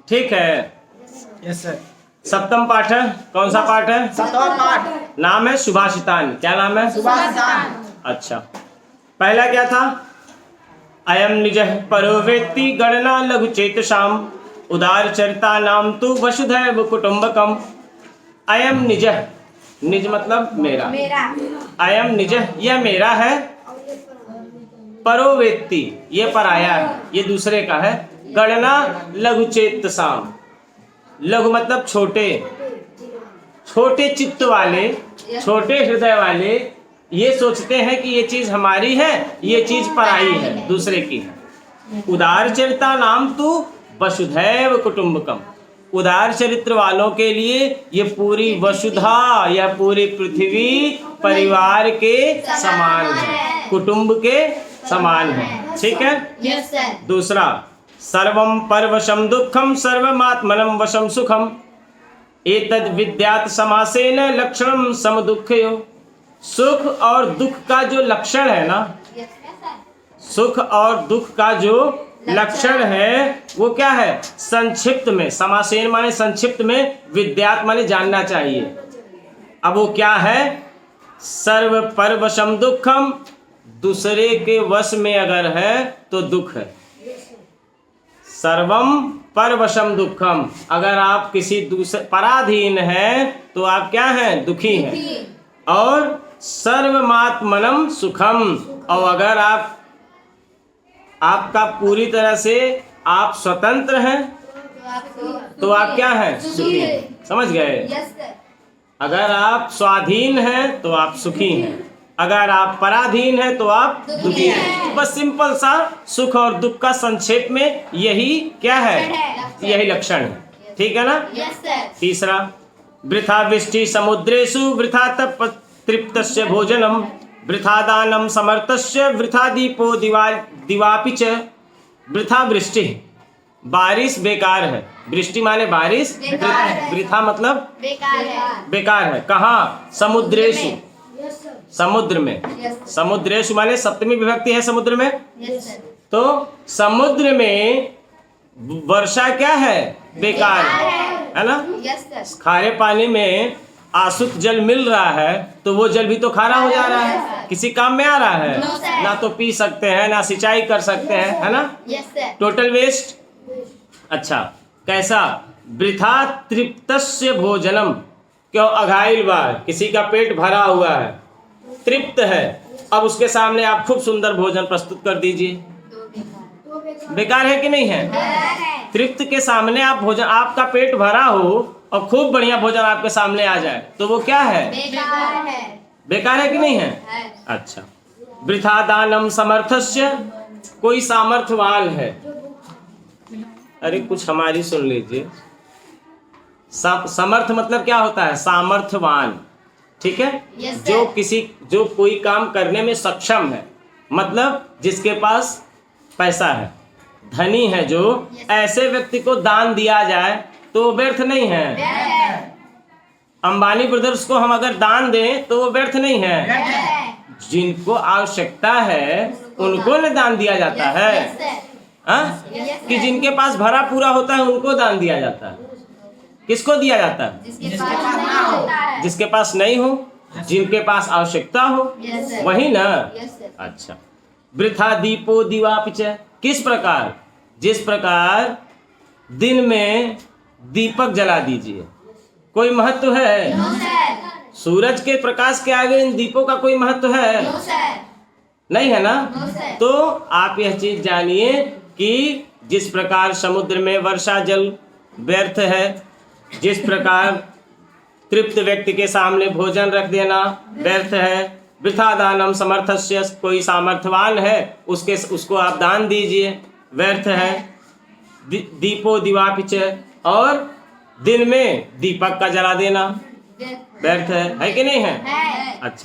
ठीक है। Yes sir. सप्तम पाठ है, कौन सा पाठ है? सप्तम पाठ। नाम है सुभाषितान। क्या नाम है? सुभाषितान। अच्छा, पहला क्या था? अयम निजः परो वेत्ति गणना लघु चेतसाम उदार चरिता नाम तु वसुधैव कुटुंबकम। अयम निजः, निज मतलब मेरा। अयम निजः, यह मेरा है। परो वेत्ति, ये पराया है, ये दूसरे का है। गणना लघु चेतसाम, लघु मतलब छोटे, छोटे चित्त वाले, छोटे हृदय वाले ये सोचते हैं कि ये चीज हमारी है, ये चीज पराई है, दूसरे की है। उदार चरिता नाम तु वसुधैव कुटुंबकम। उदार चरित्र वालों के लिए ये पूरी वसुधा या पूरी पृथ्वी परिवार के समान है, कुटुंब के समान है। ठीक है। Yes sir. दूसरा, सर्वम परवशम दुखम सर्वमात्मनम वशम सुखम एतद् विद्यात् समासेन लक्षणम सम दुःखयो। सुख और दुख का जो लक्षण है ना, सुख और दुख का जो लक्षण है वो क्या है? संक्षिप्त में, समासेन माने संक्षिप्त में, विद्यात् माने जानना चाहिए। अब वो क्या है? सर्व परवशम दुखम, दूसरे के वश में अगर है तो दुख है। सर्वम परवशम दुखम, अगर आप किसी दूसरे पराधीन हैं तो आप क्या हैं? दुखी हैं। और सर्वमात्मनम सुखम, और अगर आपका पूरी तरह से आप स्वतंत्र हैं तो आप क्या हैं? सुखी हैं। समझ गए? Yes sir. अगर आप स्वाधीन हैं तो आप सुखी हैं, अगर आप पराधीन हैं तो आप दुखी हैं। बस सिंपल सा सुख और दुख का संक्षेप में यही क्या है? यही लक्षण है। ठीक है ना? Yes sir. तीसरा, वृथा वृष्टि समुद्रेषु वृथा तप तृप्तस्य भोजनम वृथा दानम समर्थस्य वृथा दीपो दिवापि च। वृथा वृष्टि, बारिश बेकार है। वृष्टि माने बारिश, बेकार है। वृथा मतलब बेकार है। बेकार है। कहाँ? समुद्रेषु, समुद्र में। समुद्रेषु माने सप्तमी विभक्ति है समुद्र में। Yes sir. तो समुद्र में वर्षा क्या है? बेकार है ना? Yes sir. खारे पानी में आसुत जल मिल रहा है तो वो जल भी तो खारा हो जा रहा है, किसी काम में आ रहा है? No, sir. ना तो पी सकते हैं, ना सिंचाई कर सकते हैं, है ना? Yes sir. Total waste. अच्छा, कैसा? वृथा तृप्तस्य भोजनम, क्यों? अघाइल बार, किसी का पेट भरा हुआ है, तृप्त है, अब उसके सामने आप खूब सुंदर भोजन प्रस्तुत कर दीजिए, बेकार है कि नहीं है? तृप्त के सामने आप भोजन, आपका पेट भरा हो और खूब बढ़िया भोजन आपके सामने आ जाए तो वो क्या है? बेकार है। बेकार है कि नहीं है? अच्छा, वृथा दानम समर्थस्य, कोई सामर्थ्यवान है, अरे कुछ हमारी सुन लीजिए। समर्थ मतलब क्या होता है? सामर्थ्यवान। ठीक है। Yes, sir. जो कोई काम करने में सक्षम है, मतलब जिसके पास पैसा है, धनी है, जो Yes. ऐसे व्यक्ति को दान दिया जाए तो व्यर्थ नहीं है। अंबानी ब्रदर्स को हम अगर दान दें तो वो व्यर्थ नहीं है। जिनको आवश्यकता है उनको न दान दिया जाता है। हाँ? कि जिनके पास भरा पूरा होता है उनको दान दिया जाता है। किसको दिया जाता है? जिसके पास नहीं हो, जिनके पास आवश्यकता हो, वही ना। अच्छा, वृथा दीपो दिवापि च, किस प्रकार? जिस प्रकार दिन में दीपक जला दीजिए, कोई महत्व है? सूरज के प्रकाश के आगे इन दीपों का कोई महत्व है? नहीं है ना? तो आप यह चीज जानिए कि जिस प्रकार समुद्र में वर्षा जल व्यर्थ है, जिस प्रकार तृप्त व्यक्ति के सामने भोजन रख देना व्यर्थ है, वृथा दानम समर्थस्य, कोई सामर्थ्यवान है उसको आप दान दीजिए, व्यर्थ है। दीपो दिवापि च, और दिन में दीपक का जला देना व्यर्थ है कि नहीं है? अच्छा।